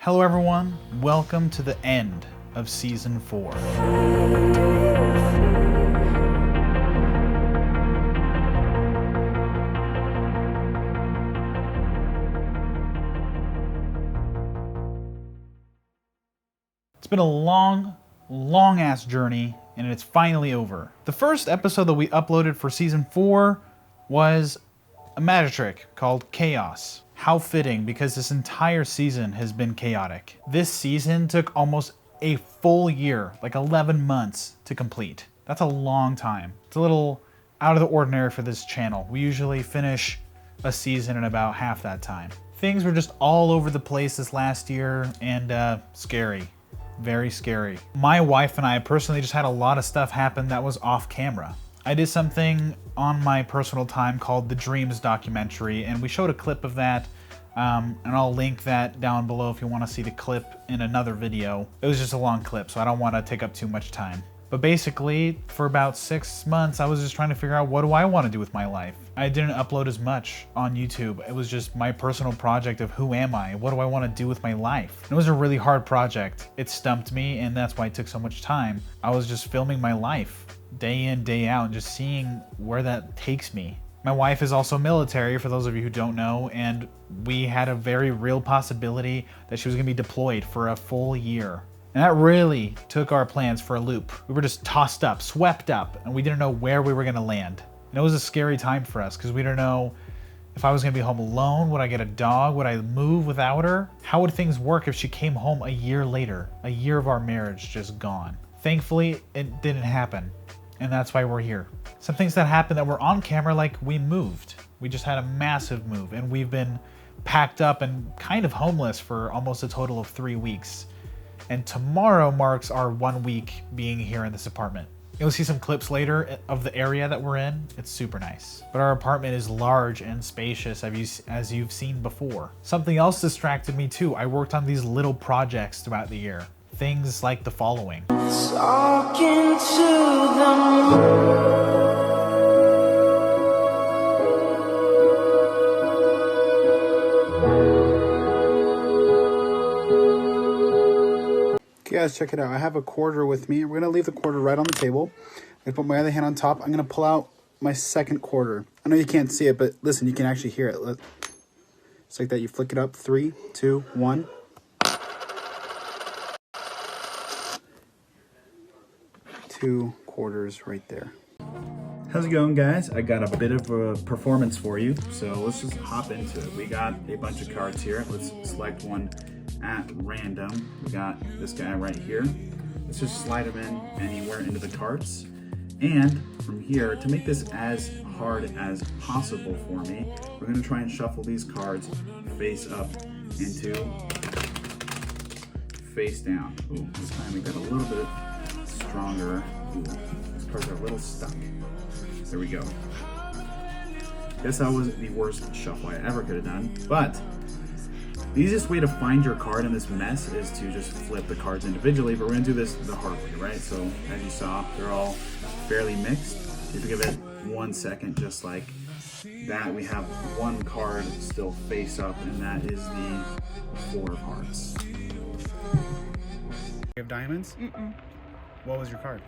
Hello everyone, welcome to the end of Season 4. It's been a long ass journey, and it's finally over. The first episode that we uploaded for Season 4 was a magic trick called Chaos. How fitting, because this entire season has been chaotic. This season took almost a full year, like 11 months to complete. That's a long time. It's a little out of the ordinary for this channel. We usually finish a season in about half that time. Things were just all over the place this last year, and scary. Very scary. My wife and I personally just had a lot of stuff happen that was off camera. I did something on my personal time called the Dreams documentary, and we showed a clip of that, and I'll link that down below if you want to see the clip in another video. It was just a long clip, so I don't want to take up too much time. But basically, for about 6 months, I was just trying to figure out, what do I want to do with my life? I didn't upload as much on YouTube. It was just my personal project of who am I? What do I want to do with my life? And it was a really hard project. It stumped me, and that's why it took so much time. I was just filming my life day in, day out, and just seeing where that takes me. My wife is also military, for those of you who don't know, and we had a very real possibility that she was going to be deployed for a full year. And that really took our plans for a loop. We were just tossed up, swept up, and we didn't know where we were going to land. And it was a scary time for us because we didn't know if I was going to be home alone. Would I get a dog? Would I move without her? How would things work if she came home a year later? A year of our marriage just gone. Thankfully, it didn't happen. And that's why we're here. Some things that happened that were on camera, like we moved. We just had a massive move, and we've been packed up and kind of homeless for almost a total of 3 weeks. And tomorrow marks our 1 week being here in this apartment. You'll see some clips later of the area that we're in. It's super nice. But our apartment is large and spacious, as you've seen before. Something else distracted me too. I worked on these little projects throughout the year. Things like the following. Talking to the moon. Okay guys, check it out. I have a quarter with me. We're going to leave the quarter right on the table. I'm going to put my other hand on top. I'm going to pull out my second quarter. I know you can't see it, but listen, you can actually hear it. It's like that. You flick it up. 3, 2, 1. Two quarters right there. How's it going, guys? I got a bit of a performance for you, so let's just hop into it. We got a bunch of cards here. Let's select one at random. We got this guy right here. Let's just slide him in anywhere into the cards. And from here, to make this as hard as possible for me, we're gonna try and shuffle these cards face up into face down. Ooh, this time we got a little bit stronger. Ooh, these cards are a little stuck. There we go. Guess that was the worst shuffle I ever could have done. But the easiest way to find your card in this mess is to just flip the cards individually, but we're gonna do this the hard way, right? So as you saw, they're all fairly mixed. If you give it 1 second, just like that, we have one card still face up, and that is the 4 of hearts. You have diamonds? Mm-mm. What was your card?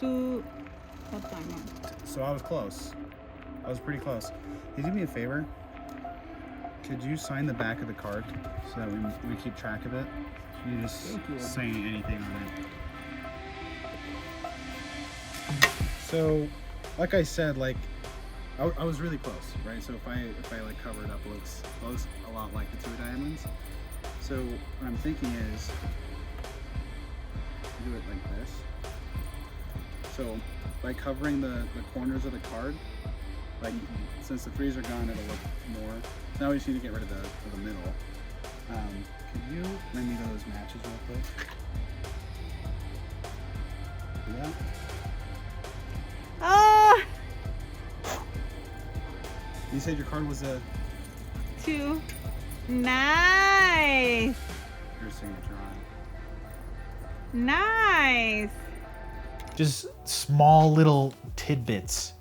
2 of diamonds. So I was close. I was pretty close. Can you do me a favor? Could you sign the back of the card so that we keep track of it? You just say anything on it. So, like I said, like I was really close, right? So if I like cover it up, it looks a lot like the 2 diamonds. So what I'm thinking is do it like this. So by covering the corners of the card, like since the 3s are gone, it'll look more. So now we just need to get rid of the middle. Could you lend me those matches real quick? Do that. Ah! You said your card was a 2. Nice. Your signature on. Nice. Just small little tidbits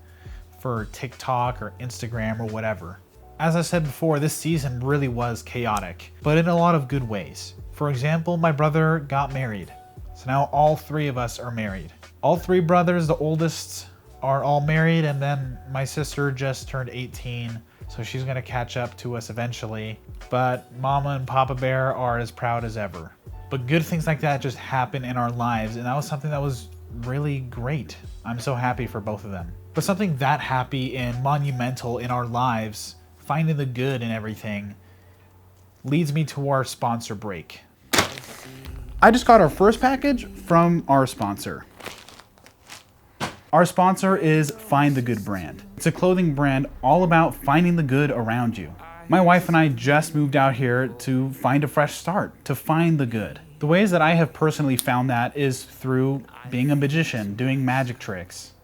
for TikTok or Instagram or whatever. As I said before, this season really was chaotic, but in a lot of good ways. For example, my brother got married. So now all three of us are married. All three brothers, the oldest, are all married, and then my sister just turned 18, so she's gonna catch up to us eventually. But Mama and Papa Bear are as proud as ever. But good things like that just happen in our lives, and that was something that was really great. I'm so happy for both of them. But something that happy and monumental in our lives, finding the good in everything, leads me to our sponsor break. I just got our first package from our sponsor. Our sponsor is Find the Good brand. It's a clothing brand all about finding the good around you. My wife and I just moved out here to find a fresh start, to find the good. The ways that I have personally found that is through being a magician, doing magic tricks,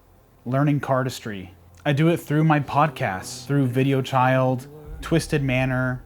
learning cardistry. I do it through my podcasts, through Video Child, Twisted Manor.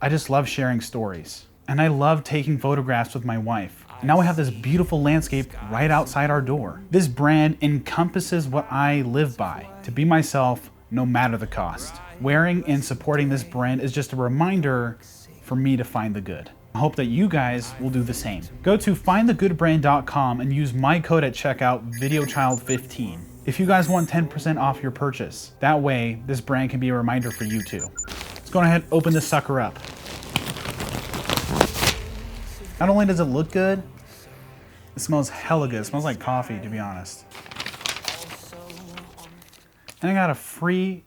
I just love sharing stories. And I love taking photographs with my wife. Now we have this beautiful landscape right outside our door. This brand encompasses what I live by, to be myself no matter the cost. Wearing and supporting this brand is just a reminder for me to find the good. I hope that you guys will do the same. Go to findthegoodbrand.com and use my code at checkout, VideoChild15, if you guys want 10% off your purchase. That way, this brand can be a reminder for you too. Let's go ahead and open this sucker up. Not only does it look good, it smells hella good. It smells like coffee, to be honest. And I got a free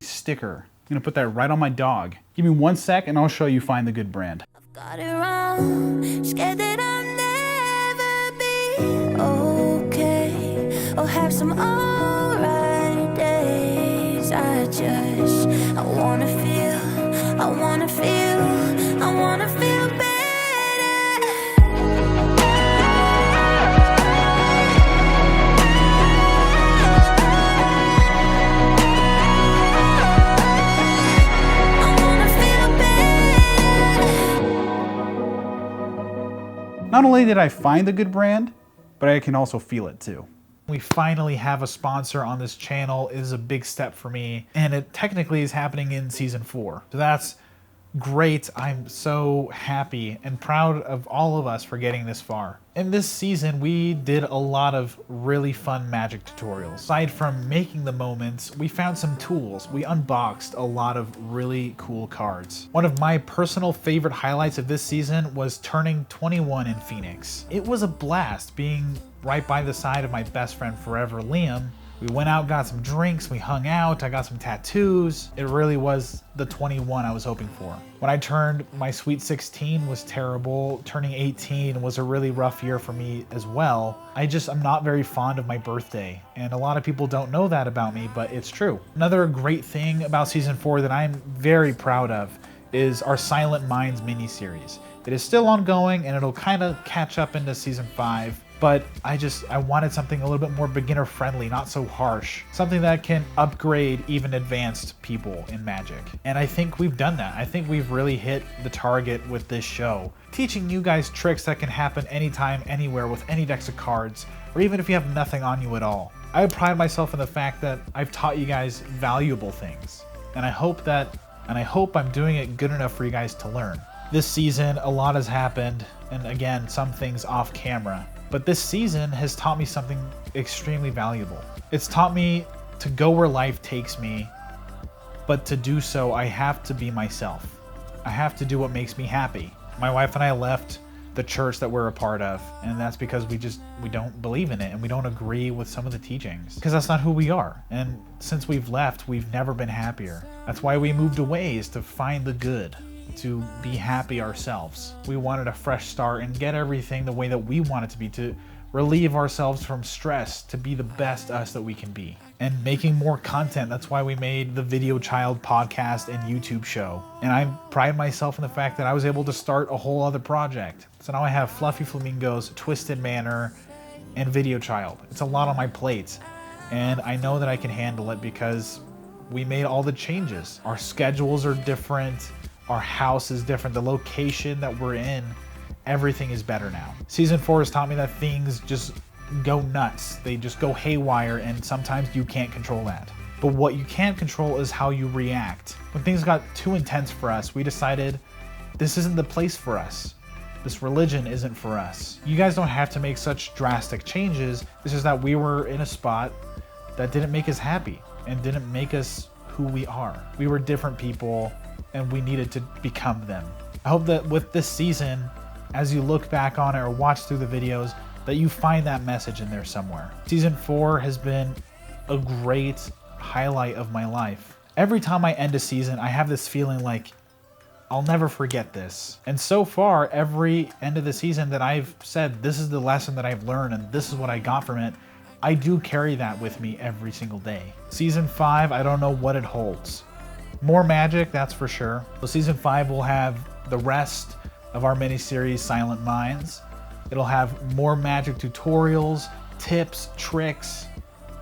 sticker. I'm gonna put that right on my dog. Give me 1 sec and I'll show you Find the Good brand. I've got it wrong, scared that I'll never be okay, or have some alright days. I wanna feel better. Not only did I find the good brand, but I can also feel it too. We finally have a sponsor on this channel. It is a big step for me, and it technically is happening in season 4. So that's great. I'm so happy and proud of all of us for getting this far. In this season, we did a lot of really fun magic tutorials. Aside from making the moments, we found some tools. We unboxed a lot of really cool cards. One of my personal favorite highlights of this season was turning 21 in Phoenix. It was a blast being right by the side of my best friend forever, Liam. We went out, got some drinks, we hung out, I got some tattoos. It really was the 21 I was hoping for. When I turned my sweet 16 was terrible. Turning 18 was a really rough year for me as well. I'm not very fond of my birthday, and a lot of people don't know that about me, but it's true. Another great thing about season 4 that I'm very proud of is our Silent Minds miniseries. It is still ongoing and it'll kind of catch up into season 5. But I wanted something a little bit more beginner friendly, not so harsh. Something that can upgrade even advanced people in Magic. And I think we've done that. I think we've really hit the target with this show. Teaching you guys tricks that can happen anytime, anywhere with any decks of cards, or even if you have nothing on you at all. I pride myself in the fact that I've taught you guys valuable things. And I hope I'm doing it good enough for you guys to learn. This season, a lot has happened, and again, some things off camera. But this season has taught me something extremely valuable. It's taught me to go where life takes me, but to do so, I have to be myself. I have to do what makes me happy. My wife and I left the church that we're a part of, and that's because we don't believe in it and we don't agree with some of the teachings, because that's not who we are. And since we've left, we've never been happier. That's why we moved away, is to find the good, to be happy ourselves. We wanted a fresh start and get everything the way that we want it to be, to relieve ourselves from stress, to be the best us that we can be. And making more content, that's why we made the Video Child podcast and YouTube show. And I pride myself in the fact that I was able to start a whole other project. So now I have Fluffy Flamingos, Twisted Manor, and Video Child. It's a lot on my plate. And I know that I can handle it because we made all the changes. Our schedules are different. Our house is different. The location that we're in, everything is better now. Season 4 has taught me that things just go nuts. They just go haywire, and sometimes you can't control that. But what you can control is how you react. When things got too intense for us, we decided this isn't the place for us. this religion isn't for us. You guys don't have to make such drastic changes. It's just that we were in a spot that didn't make us happy and didn't make us who we are. We were different people and we needed to become them. I hope that with this season, as you look back on it or watch through the videos, that you find that message in there somewhere. Season 4 has been a great highlight of my life. Every time I end a season, I have this feeling like I'll never forget this. And so far, every end of the season that I've said, this is the lesson that I've learned and this is what I got from it, I do carry that with me every single day. Season 5, I don't know what it holds. More magic, that's for sure. So Season 5 will have the rest of our miniseries Silent Minds. It'll have more magic tutorials, tips, tricks,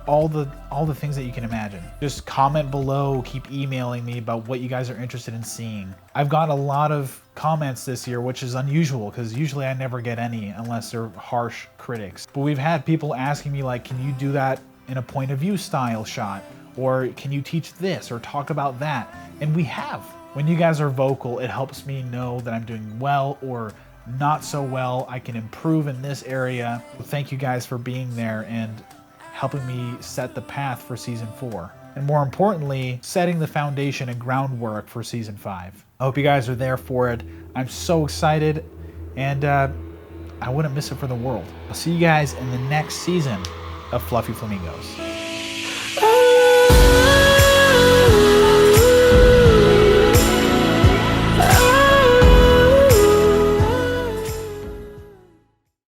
all the things that you can imagine. Just comment below, keep emailing me about what you guys are interested in seeing. I've gotten a lot of comments this year, which is unusual because usually I never get any unless they're harsh critics. But we've had people asking me like, can you do that in a point of view style shot? Or can you teach this or talk about that? And we have. When you guys are vocal, it helps me know that I'm doing well or not so well. I can improve in this area. Thank you guys for being there and helping me set the path for Season 4. And more importantly, setting the foundation and groundwork for Season 5. I hope you guys are there for it. I'm so excited and I wouldn't miss it for the world. I'll see you guys in the next season of Fluffy Flamingos.